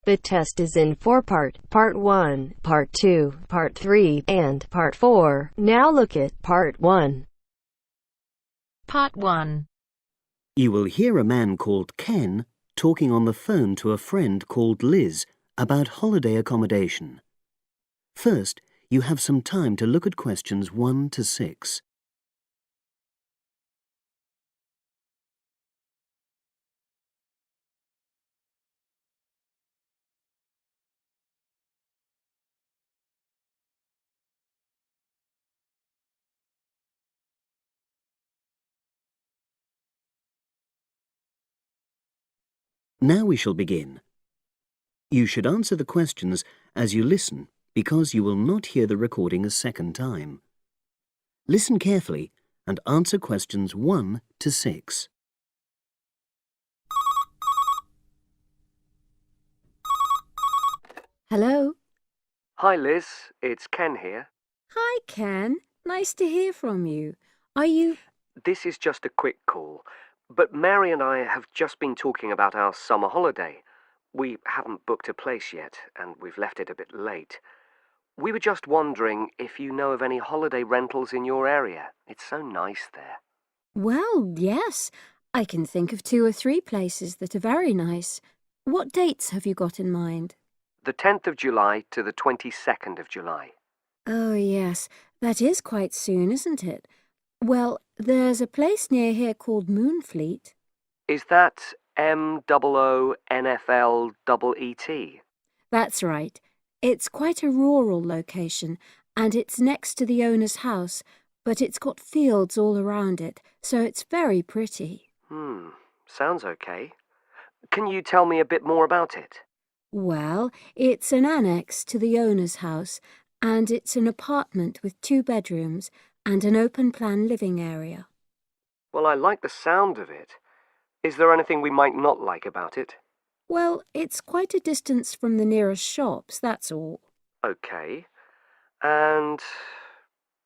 The test is in 4 parts: Part 1, Part 2, Part 3, and Part 4. Now look at Part 1. Part 1. You will hear a man called Ken talking on the phone to a friend called Liz about holiday accommodation. First, you have some time to look at questions 1 to 6. Now we shall begin. You should answer the questions as you listen because you will not hear the recording a second time. Listen carefully and answer questions 1 to 6. Hello. Hi Liz, it's Ken here. Hi, Ken. Nice to hear from you. Are you... This is just a quick call, but Mary and I have just been talking about our summer holiday. We haven't booked a place yet, and we've left it a bit late. We were just wondering if you know of any holiday rentals in your area. It's so nice there. Well, yes. I can think of 2 or 3 places that are very nice. What dates have you got in mind? The 10th of July to the 22nd of July. Oh, yes. That is quite soon, isn't it? Well, there's a place near here called Moonfleet. Is that MOONFLEET? That's right. It's quite a rural location, and it's next to the owner's house, but it's got fields all around it, so it's very pretty. Sounds okay. Can you tell me a bit more about it? Well, it's an annex to the owner's house, and it's an apartment with 2 bedrooms and an open-plan living area. Well, I like the sound of it. Is there anything we might not like about it? Well, it's quite a distance from the nearest shops, that's all. Okay. And...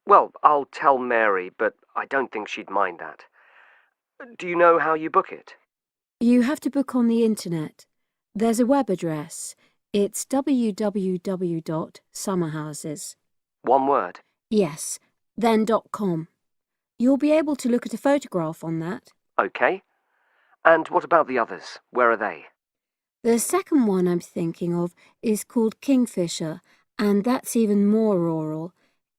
well, I'll tell Mary, but I don't think she'd mind that. Do you know how you book it? You have to book on the internet. There's a web address. It's www.summerhouses. One word? Yes, then .com. You'll be able to look at a photograph on that. Okay. And what about the others? Where are they? The second one I'm thinking of is called Kingfisher, and that's even more rural.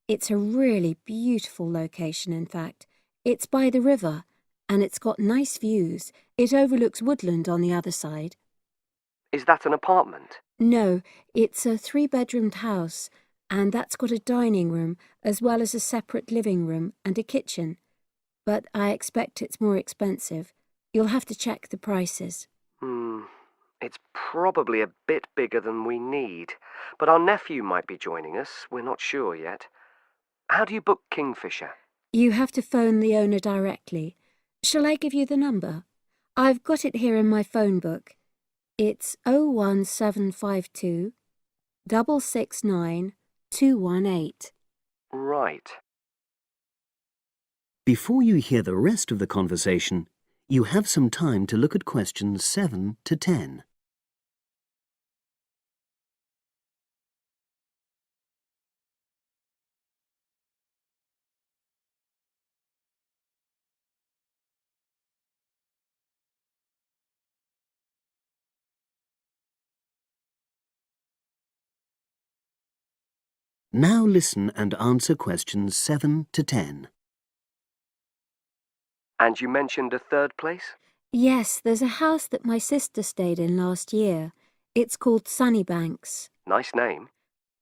It's a really beautiful location, in fact. It's by the river, and it's got nice views. It overlooks woodland on the other side. Is that an apartment? No, it's a 3-bedroomed house, and that's got a dining room as well as a separate living room and a kitchen. But I expect it's more expensive. You'll have to check the prices. It's probably a bit bigger than we need, but our nephew might be joining us. We're not sure yet. How do you book Kingfisher? You have to phone the owner directly. Shall I give you the number? I've got it here in my phone book. It's 01752 669 218. Right. Before you hear the rest of the conversation, you have some time to look at questions 7 to 10. Now listen and answer questions 7 to 10. And you mentioned a third place? Yes, there's a house that my sister stayed in last year. It's called Sunnybanks. Nice name.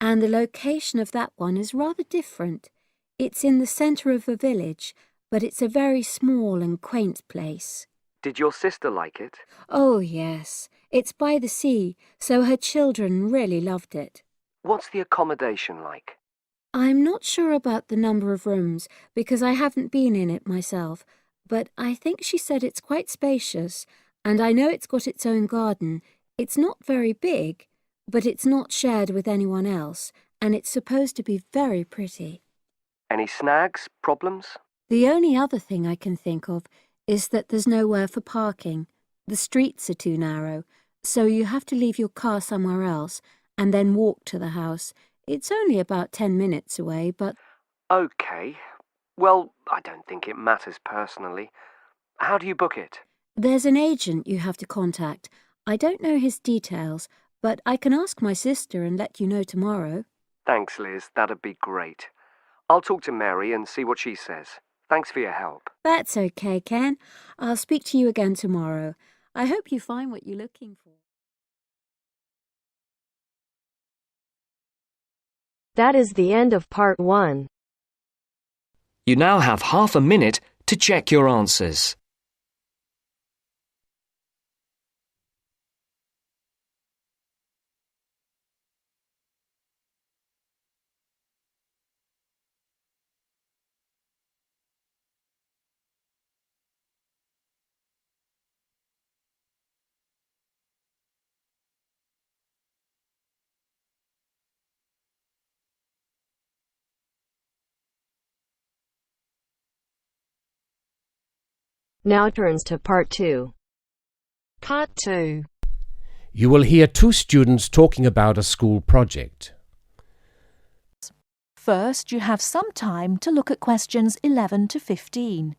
And the location of that one is rather different. It's in the centre of a village, but it's a very small and quaint place. Did your sister like it? Oh, yes. It's by the sea, so her children really loved it. What's the accommodation like? I'm not sure about the number of rooms, because I haven't been in it myself, but I think she said it's quite spacious, and I know it's got its own garden. It's not very big, but it's not shared with anyone else, and it's supposed to be very pretty. Any snags? Problems? The only other thing I can think of is that there's nowhere for parking. The streets are too narrow, so you have to leave your car somewhere else and then walk to the house. It's only about 10 minutes away, but... OK. Well, I don't think it matters personally. How do you book it? There's an agent you have to contact. I don't know his details, but I can ask my sister and let you know tomorrow. Thanks, Liz. That'd be great. I'll talk to Mary and see what she says. Thanks for your help. That's okay, Ken. I'll speak to you again tomorrow. I hope you find what you're looking for. That is the end of part 1. You now have half a minute to check your answers. Now turns to part 2. Part 2. You will hear two students talking about a school project. First, you have some time to look at questions 11 to 15.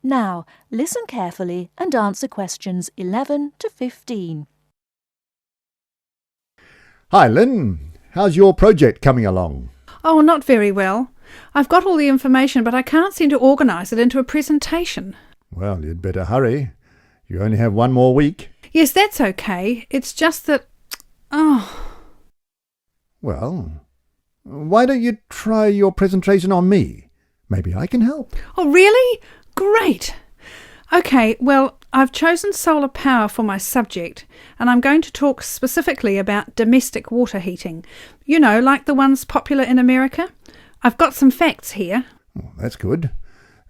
Now, listen carefully and answer questions 11 to 15. Hi, Lynn. How's your project coming along? Oh, not very well. I've got all the information, but I can't seem to organise it into a presentation. Well, you'd better hurry. You only have one more week. Yes, that's okay. It's just that... Well, why don't you try your presentation on me? Maybe I can help. Oh, really? Great! OK, well, I've chosen solar power for my subject, and I'm going to talk specifically about domestic water heating. You know, like the ones popular in America. I've got some facts here. Oh, that's good.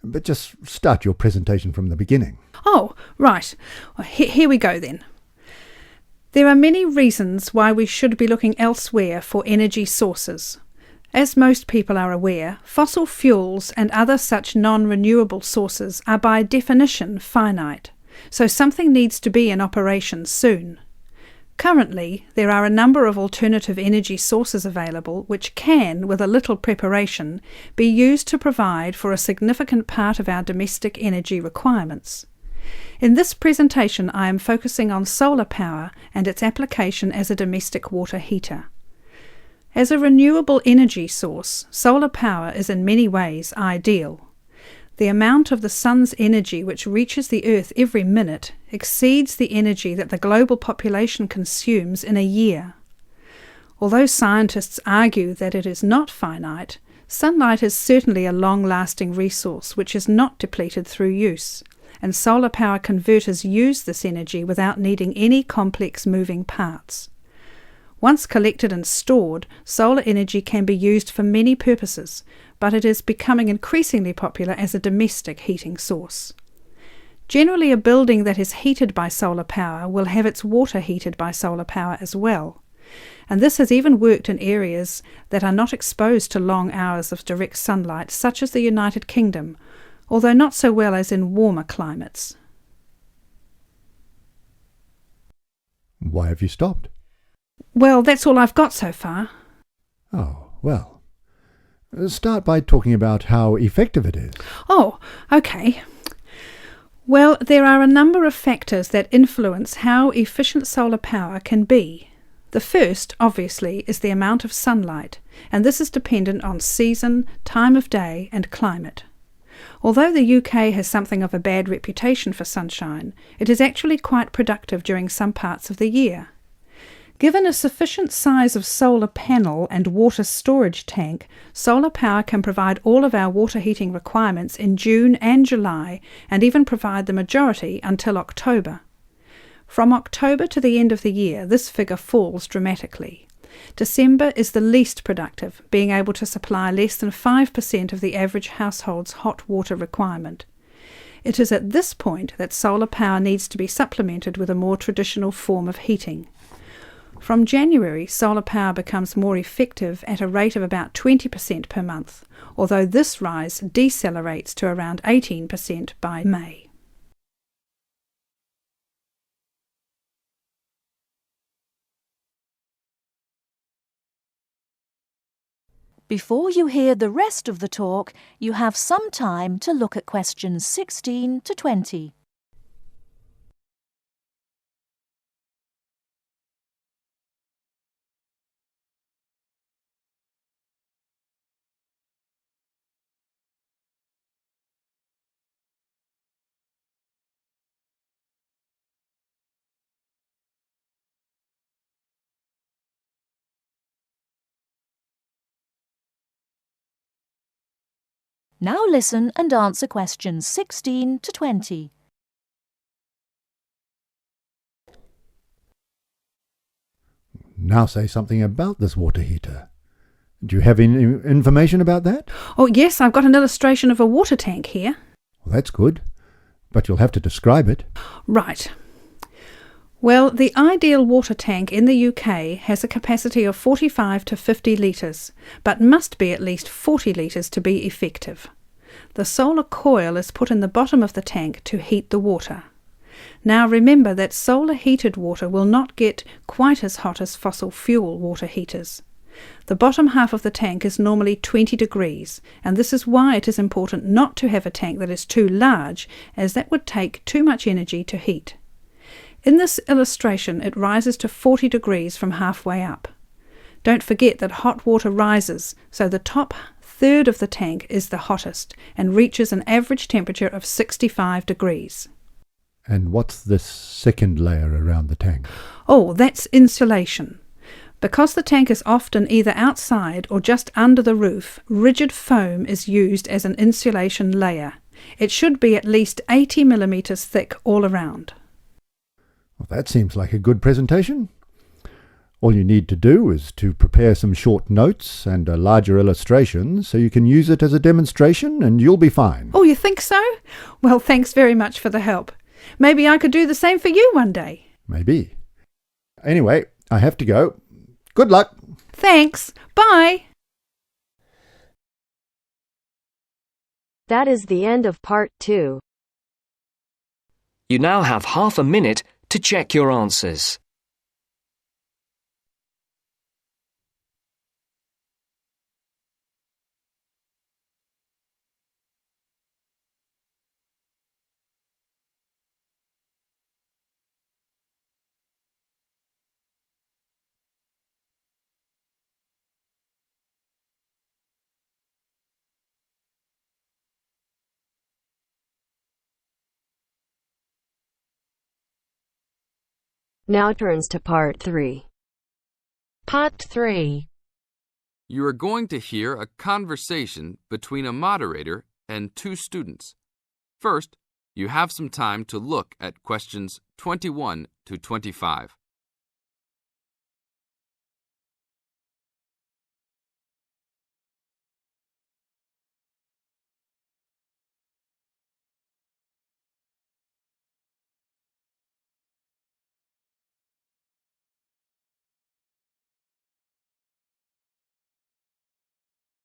But just start your presentation from the beginning. Oh, right. Well, here we go then. There are many reasons why we should be looking elsewhere for energy sources. As most people are aware, fossil fuels and other such non-renewable sources are by definition finite, so something needs to be in operation soon. Currently, there are a number of alternative energy sources available which can, with a little preparation, be used to provide for a significant part of our domestic energy requirements. In this presentation, I am focusing on solar power and its application as a domestic water heater. As a renewable energy source, solar power is in many ways ideal. The amount of the sun's energy which reaches the earth every minute exceeds the energy that the global population consumes in a year. Although scientists argue that it is not finite, sunlight is certainly a long-lasting resource which is not depleted through use, and solar power converters use this energy without needing any complex moving parts. Once collected and stored, solar energy can be used for many purposes, but it is becoming increasingly popular as a domestic heating source. Generally, a building that is heated by solar power will have its water heated by solar power as well, and this has even worked in areas that are not exposed to long hours of direct sunlight, such as the United Kingdom, although not so well as in warmer climates. Why have you stopped? Well, that's all I've got so far. Oh, well. Start by talking about how effective it is. Oh, OK. Well, there are a number of factors that influence how efficient solar power can be. The first, obviously, is the amount of sunlight, and this is dependent on season, time of day, and climate. Although the UK has something of a bad reputation for sunshine, it is actually quite productive during some parts of the year. Given a sufficient size of solar panel and water storage tank, solar power can provide all of our water heating requirements in June and July, and even provide the majority until October. From October to the end of the year, this figure falls dramatically. December is the least productive, being able to supply less than 5% of the average household's hot water requirement. It is at this point that solar power needs to be supplemented with a more traditional form of heating. From January, solar power becomes more effective at a rate of about 20% per month, although this rise decelerates to around 18% by May. Before you hear the rest of the talk, you have some time to look at questions 16 to 20. Now listen and answer questions 16 to 20. Now say something about this water heater. Do you have any information about that? Oh yes, I've got an illustration of a water tank here. Well, that's good, but you'll have to describe it. Right. Well, the ideal water tank in the UK has a capacity of 45 to 50 litres, but must be at least 40 litres to be effective. The solar coil is put in the bottom of the tank to heat the water. Now remember that solar heated water will not get quite as hot as fossil fuel water heaters. The bottom half of the tank is normally 20 degrees, and this is why it is important not to have a tank that is too large, as that would take too much energy to heat. In this illustration, it rises to 40 degrees from halfway up. Don't forget that hot water rises, so the top third of the tank is the hottest and reaches an average temperature of 65 degrees. And what's this second layer around the tank? Oh, that's insulation. Because the tank is often either outside or just under the roof, rigid foam is used as an insulation layer. It should be at least 80 millimetres thick all around. Well, that seems like a good presentation. All you need to do is to prepare some short notes and a larger illustration so you can use it as a demonstration and you'll be fine. Oh, you think so? Well, thanks very much for the help. Maybe I could do the same for you one day. Maybe. Anyway, I have to go. Good luck. Thanks. Bye. That is the end of part 2. You now have half a minute to check your answers. Now turns to part 3. Part 3. You are going to hear a conversation between a moderator and two students. First, you have some time to look at questions 21 to 25.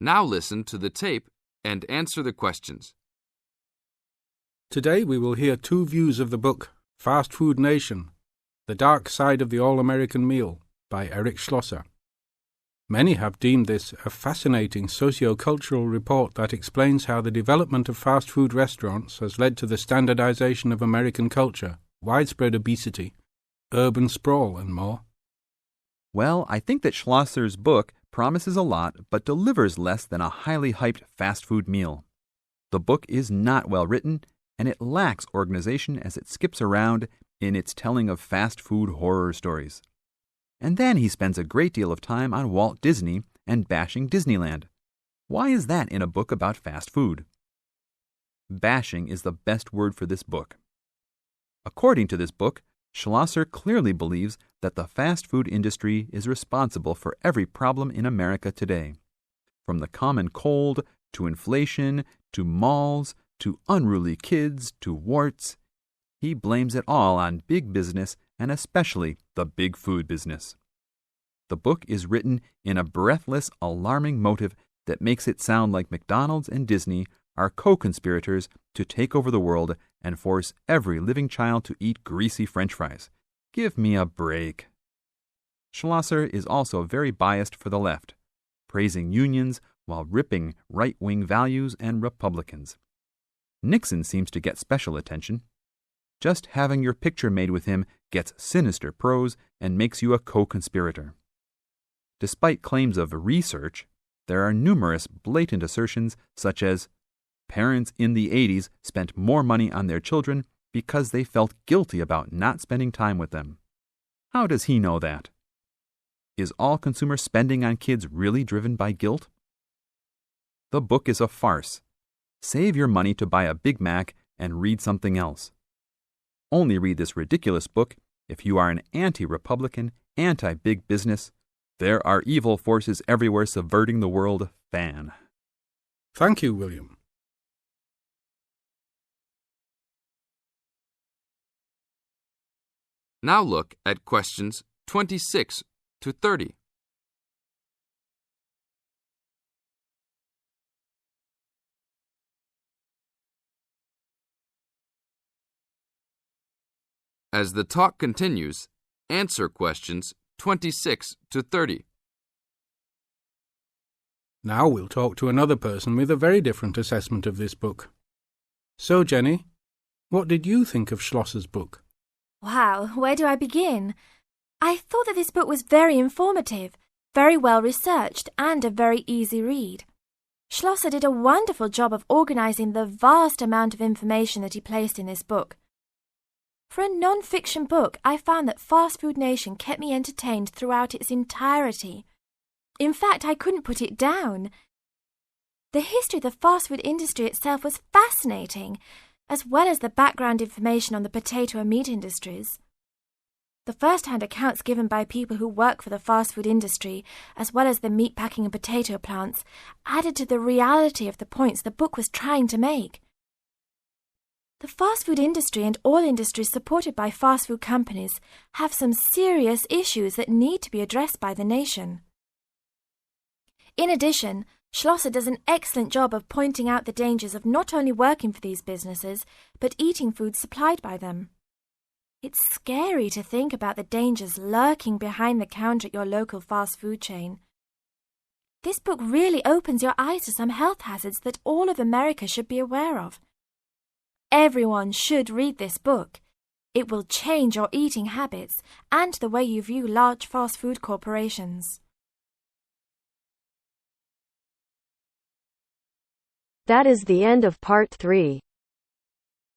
Now listen to the tape and answer the questions. Today we will hear two views of the book Fast Food Nation, The Dark Side of the All-American Meal by Eric Schlosser. Many have deemed this a fascinating socio-cultural report that explains how the development of fast food restaurants has led to the standardization of American culture, widespread obesity, urban sprawl and more. Well, I think that Schlosser's book promises a lot but delivers less than a highly hyped fast food meal. The book is not well written, and it lacks organization as it skips around in its telling of fast food horror stories. And then he spends a great deal of time on Walt Disney and bashing Disneyland. Why is that in a book about fast food? Bashing is the best word for this book. According to this book, Schlosser clearly believes that the fast food industry is responsible for every problem in America today. From the common cold, to inflation, to malls, to unruly kids, to warts, he blames it all on big business and especially the big food business. The book is written in a breathless, alarming motive that makes it sound like McDonald's and Disney are co-conspirators to take over the world and force every living child to eat greasy French fries. Give me a break. Schlosser is also very biased for the left, praising unions while ripping right-wing values and Republicans. Nixon seems to get special attention. Just having your picture made with him gets sinister prose and makes you a co-conspirator. Despite claims of research, there are numerous blatant assertions such as, parents in the 80s spent more money on their children because they felt guilty about not spending time with them. How does he know that? Is all consumer spending on kids really driven by guilt? The book is a farce. Save your money to buy a Big Mac and read something else. Only read this ridiculous book if you are an anti-Republican, anti-big business, there are evil forces everywhere subverting the world fan. Thank you, William. Now look at questions 26 to 30. As the talk continues, answer questions 26 to 30. Now we'll talk to another person with a very different assessment of this book. So, Jenny, what did you think of Schlosser's book? Wow, where do I begin? I thought that this book was very informative, very well researched, and a very easy read. Schlosser did a wonderful job of organizing the vast amount of information that he placed in this book. For a non-fiction book, I found that Fast Food Nation kept me entertained throughout its entirety. In fact, I couldn't put it down. The history of the fast food industry itself was fascinating, as well as the background information on the potato and meat industries. The first-hand accounts given by people who work for the fast food industry, as well as the meatpacking and potato plants, added to the reality of the points the book was trying to make. The fast food industry and all industries supported by fast food companies have some serious issues that need to be addressed by the nation. In addition, Schlosser does an excellent job of pointing out the dangers of not only working for these businesses, but eating food supplied by them. It's scary to think about the dangers lurking behind the counter at your local fast food chain. This book really opens your eyes to some health hazards that all of America should be aware of. Everyone should read this book. It will change your eating habits and the way you view large fast food corporations. That is the end of part 3.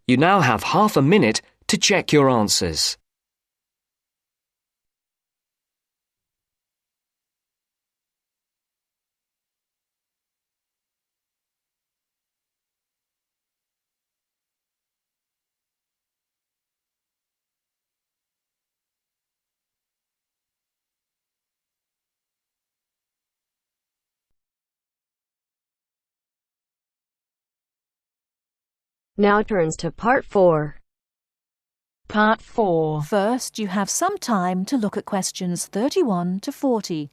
You now have half a minute to check your answers. Now turns to part 4. Part 4. First, you have some time to look at questions 31 to 40.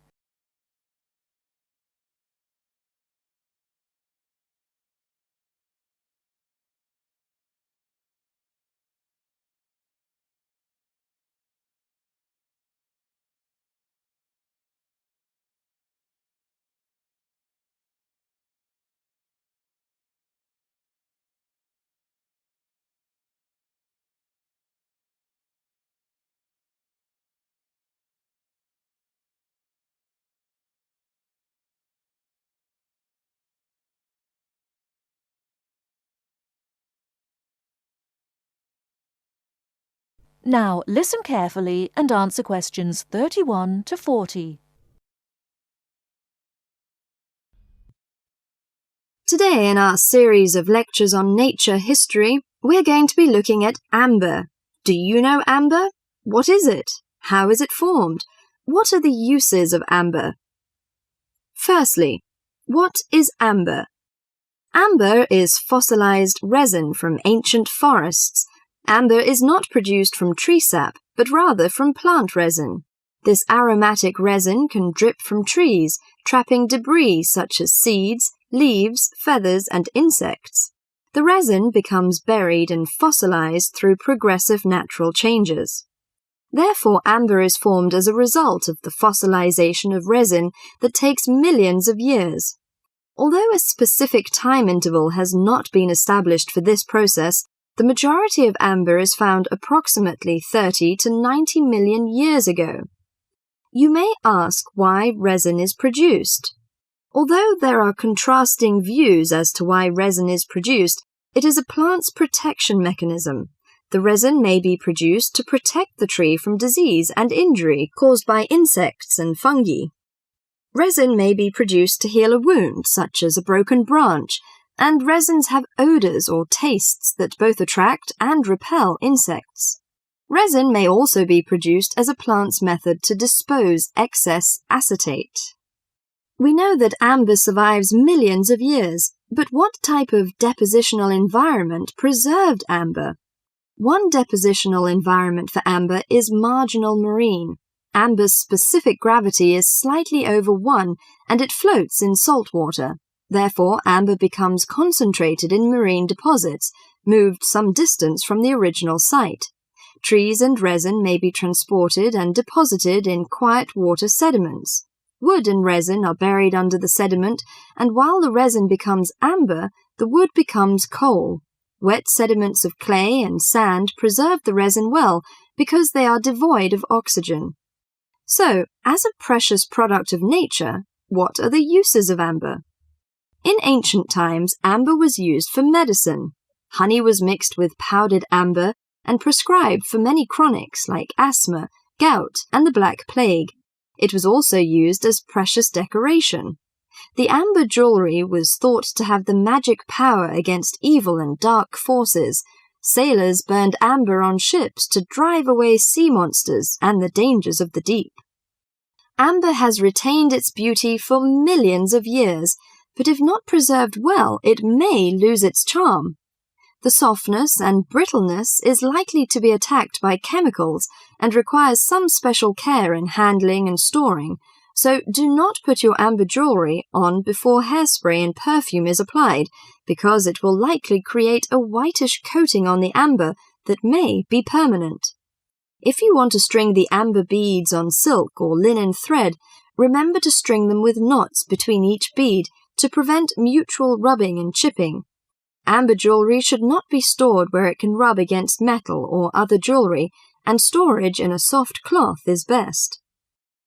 Now listen carefully and answer questions 31 to 40. Today in our series of lectures on nature history, we're going to be looking at amber. Do you know amber? What is it? How is it formed? What are the uses of amber? Firstly, what is amber? Amber is fossilized resin from ancient forests. Amber is not produced from tree sap, but rather from plant resin. This aromatic resin can drip from trees, trapping debris such as seeds, leaves, feathers, and insects. The resin becomes buried and fossilized through progressive natural changes. Therefore, amber is formed as a result of the fossilization of resin that takes millions of years. Although a specific time interval has not been established for this process, the majority of amber is found approximately 30 to 90 million years ago. You may ask why resin is produced. Although there are contrasting views as to why resin is produced, it is a plant's protection mechanism. The resin may be produced to protect the tree from disease and injury caused by insects and fungi. Resin may be produced to heal a wound, such as a broken branch, and resins have odors or tastes that both attract and repel insects. Resin may also be produced as a plant's method to dispose excess acetate. We know that amber survives millions of years, but what type of depositional environment preserved amber? One depositional environment for amber is marginal marine. Amber's specific gravity is slightly over 1, and it floats in salt water. Therefore, amber becomes concentrated in marine deposits, moved some distance from the original site. Trees and resin may be transported and deposited in quiet water sediments. Wood and resin are buried under the sediment, and while the resin becomes amber, the wood becomes coal. Wet sediments of clay and sand preserve the resin well because they are devoid of oxygen. So, as a precious product of nature, what are the uses of amber? In ancient times, amber was used for medicine. Honey was mixed with powdered amber and prescribed for many chronics like asthma, gout, and the Black Plague. It was also used as precious decoration. The amber jewelry was thought to have the magic power against evil and dark forces. Sailors burned amber on ships to drive away sea monsters and the dangers of the deep. Amber has retained its beauty for millions of years, but if not preserved well, it may lose its charm. The softness and brittleness is likely to be attacked by chemicals and requires some special care in handling and storing, so do not put your amber jewelry on before hairspray and perfume is applied, because it will likely create a whitish coating on the amber that may be permanent. If you want to string the amber beads on silk or linen thread, remember to string them with knots between each bead to prevent mutual rubbing and chipping. Amber jewelry should not be stored where it can rub against metal or other jewelry, and storage in a soft cloth is best.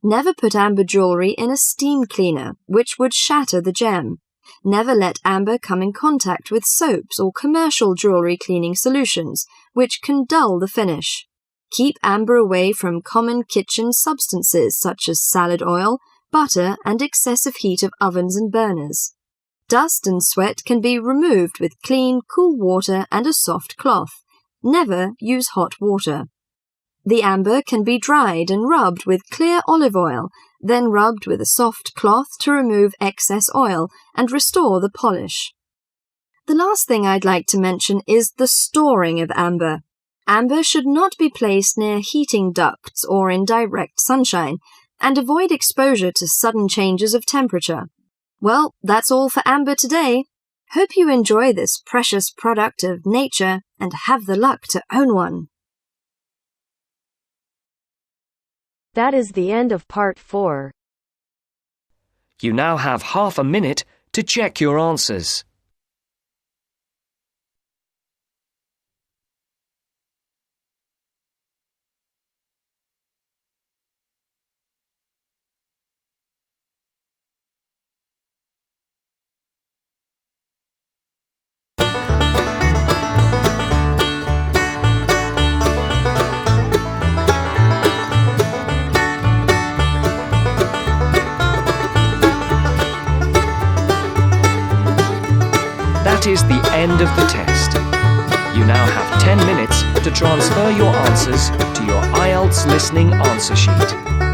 Never put amber jewelry in a steam cleaner, which would shatter the gem. Never let amber come in contact with soaps or commercial jewelry cleaning solutions, which can dull the finish. Keep amber away from common kitchen substances such as salad oil, butter, and excessive heat of ovens and burners. Dust and sweat can be removed with clean, cool water and a soft cloth. Never use hot water. The amber can be dried and rubbed with clear olive oil, then rubbed with a soft cloth to remove excess oil and restore the polish. The last thing I'd like to mention is the storing of amber. Amber should not be placed near heating ducts or in direct sunshine, and avoid exposure to sudden changes of temperature. Well, that's all for amber today. Hope you enjoy this precious product of nature and have the luck to own one. That is the end of part 4. You now have half a minute to check your answers. That is the end of the test. You now have 10 minutes to transfer your answers to your Ielts listening answer sheet.